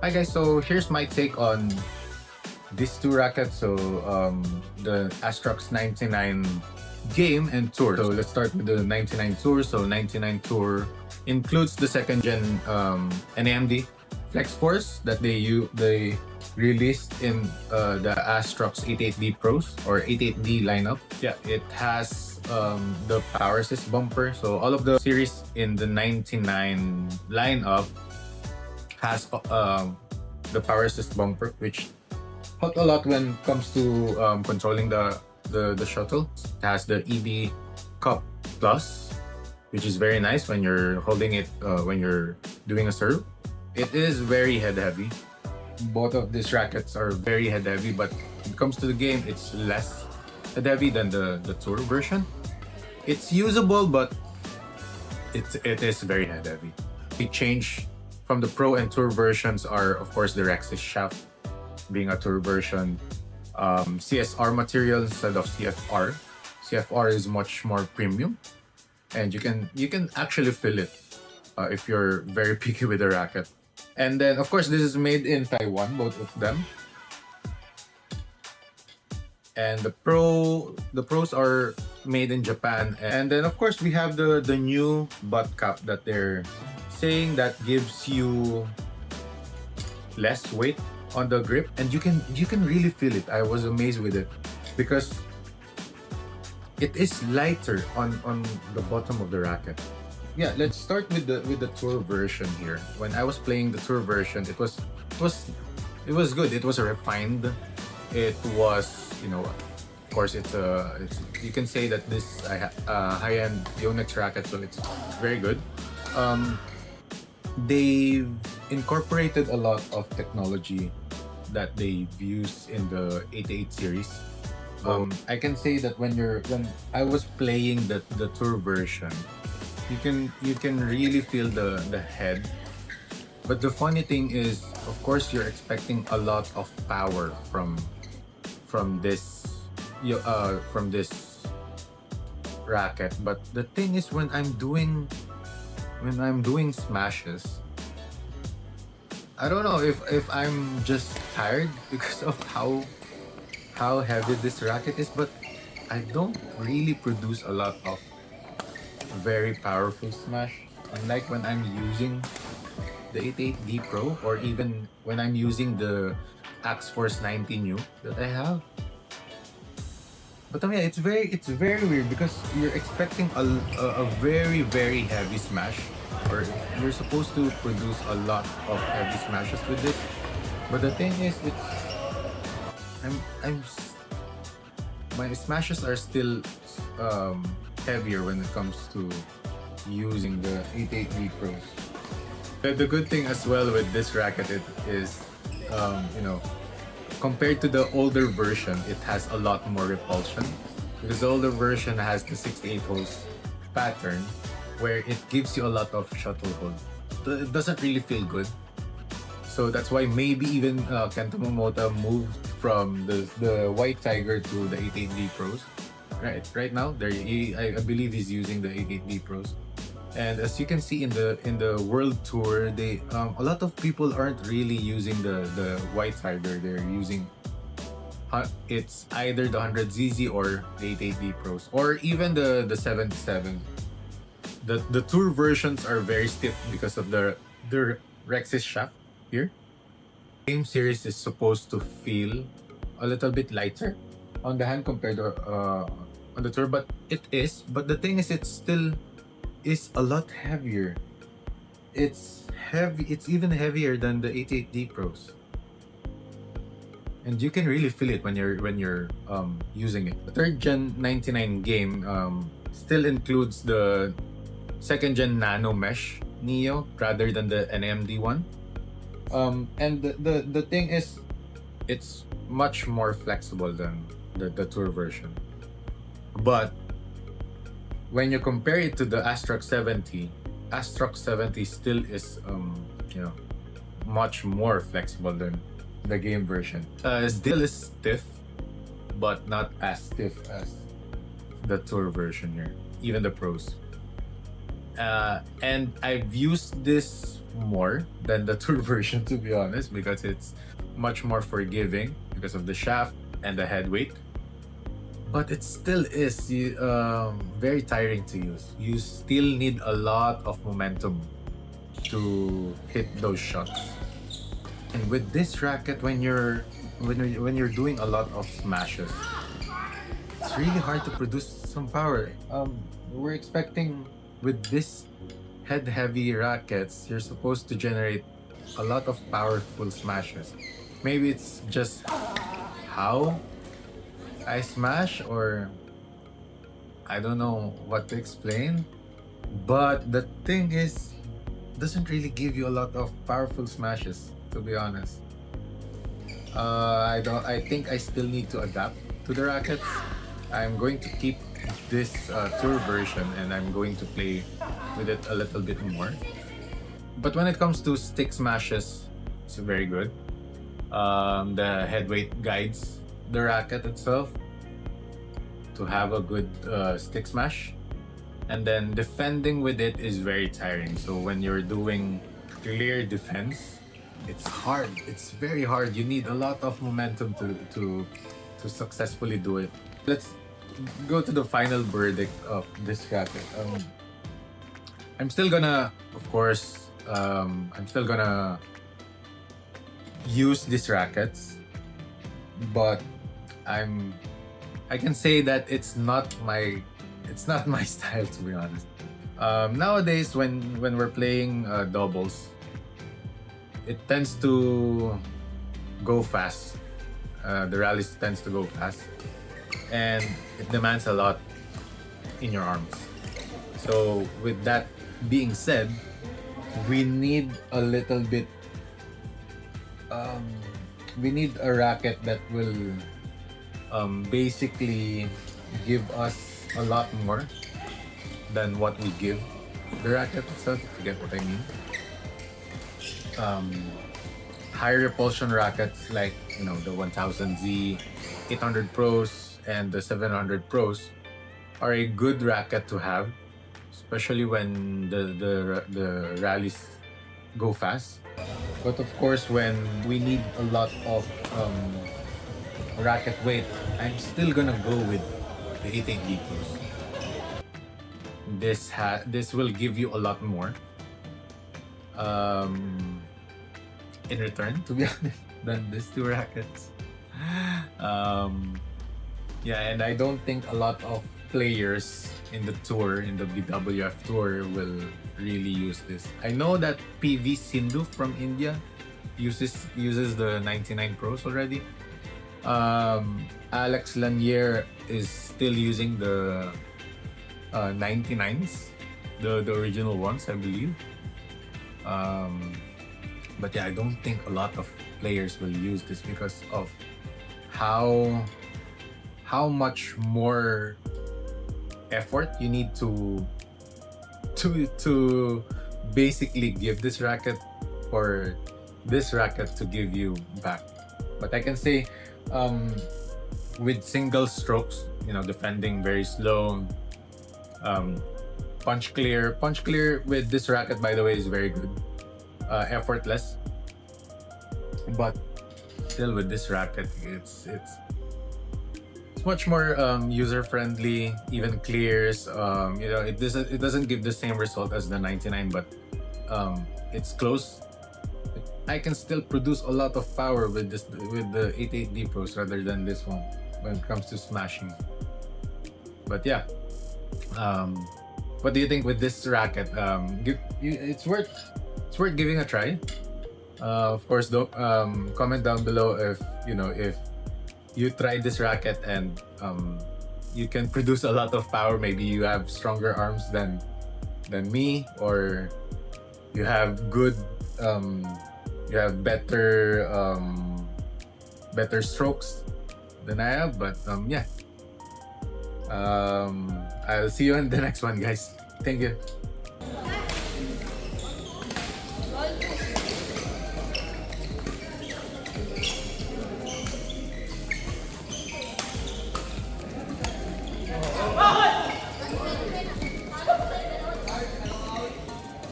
Hi guys, so here's my take on these two rackets. So the Astrox 99 game and tour. So let's start with the 99 tour. So 99 tour includes the second gen NAMD Flex Force that they released in the Astrox 88D Pros or 88D lineup. Yeah, it has the power assist bumper. So all of the series in the 99 lineup has the power assist bumper, which helped a lot when it comes to controlling the shuttle. It has the EB Cup Plus, which is very nice when you're holding it when you're doing a serve. It is very head heavy. Both of these rackets are very head heavy, but when it comes to the game, it's less head heavy than the tour version. It's usable, but it is very head heavy. The change from the pro and tour versions are, of course, the Rexis shaft being a tour version, CSR material instead of CFR. CFR is much more premium, and you can actually feel it if you're very picky with the racket. And then, of course, this is made in Taiwan, both of them. And the pros are made in Japan. And then, of course, we have the new butt cap that they're saying that gives you less weight on the grip, and you can really feel it. I was amazed with it because it is lighter on the bottom of the racket. Yeah, let's start with the tour version here. When I was playing the tour version, it was good. It was refined. It was, of course, it's you can say that this high-end Yonex racket, so it's very good. They've incorporated a lot of technology that they've used in the 88 series. I can say that when I was playing the tour version, you can really feel the head. But the funny thing is, of course, you're expecting a lot of power from this racket. But the thing is, when I'm doing smashes, I don't know if I'm just tired because of how heavy this racket is, but I don't really produce a lot of very powerful smash. Unlike when I'm using the 88D Pro, or even when I'm using the Axe Force 90 New that I have. But yeah, it's very weird because you're expecting a very very heavy smash, or you're supposed to produce a lot of heavy smashes with this. But the thing is, my smashes are still heavier when it comes to using the 88D Pros. The good thing as well with this racket is, compared to the older version, it has a lot more repulsion because the older version has the 68 holes pattern where it gives you a lot of shuttle hold. It doesn't really feel good. So that's why maybe even Kenta Momota moved from the White Tiger to the 88D Pros. Right now, I believe he's using the 88D Pros. And as you can see in the World Tour, a lot of people aren't really using the White Tiger. They're using it's either the 100ZZ or the 88D Pros, or even the 77. The Tour versions are very stiff because of the Rexis shaft here. Game series is supposed to feel a little bit lighter on the hand compared to on the Tour, but it is. But the thing is, it still is a lot heavier. It's heavy. It's even heavier than the 88D Pros, and you can really feel it when you're using it. The third gen 99 game still includes the second gen Nano Mesh Neo rather than the NMD one. And the thing is, it's much more flexible than the Tour version. But when you compare it to the Astrox 70, Astrox 70 still is much more flexible than the game version. Still is stiff, but not as stiff as the Tour version here, even the pros. And I've used this more than the tour version, to be honest, because it's much more forgiving because of the shaft and the head weight. But it still is very tiring to use. You still need a lot of momentum to hit those shots. And with this racket, when you're doing a lot of smashes, it's really hard to produce some power. We're expecting with this head-heavy rackets, you're supposed to generate a lot of powerful smashes. Maybe it's just how I smash, or I don't know what to explain. But the thing is, doesn't really give you a lot of powerful smashes, to be honest. I think I still need to adapt to the rackets. I'm going to keep this tour version, and I'm going to play with it a little bit more. But when it comes to stick smashes, it's very good. The head weight guides the racket itself to have a good stick smash. And then defending with it is very tiring. So when you're doing clear defense, it's hard. It's very hard. You need a lot of momentum to successfully do it. Let's go to the final verdict of this racket. I'm still gonna, of course, I'm still gonna use these rackets, but I can say that it's not my style, to be honest. Nowadays, when we're playing doubles, it tends to go fast. The rallies tends to go fast, and it demands a lot in your arms. So with that being said, we need a little bit. Um, we need a racket that will basically give us a lot more than what we give the racket itself, if you get what I mean. Um, High repulsion rackets like the 1000Z, 800 Pros, and the 700 Pros are a good racket to have, especially when the rallies go fast. But of course, when we need a lot of racket weight, I'm still gonna go with the 88D Pros. This will give you a lot more in return, to be honest, than these two rackets. Yeah, and I don't think a lot of players in the tour, in the BWF tour, will really use this. I know that PV Sindhu from India uses the 99 Pros already. Alex Lanier is still using the 99s, the original ones, I believe. But yeah, I don't think a lot of players will use this because of how much more effort you need to basically give this racket for this racket to give you back. But I can say with single strokes, defending very slow, punch clear with this racket, by the way, is very good. Effortless, but still with this racket, it's much more user friendly, even clears. It doesn't give the same result as the 99, but it's close. I can still produce a lot of power with the 88D Pros rather than this one when it comes to smashing. But yeah, what do you think with this racket? It's worth giving a try. Of course, though, comment down below if you tried this racket and you can produce a lot of power. Maybe you have stronger arms than me, or you have better strokes than I have. But yeah, I'll see you in the next one, guys. Thank you.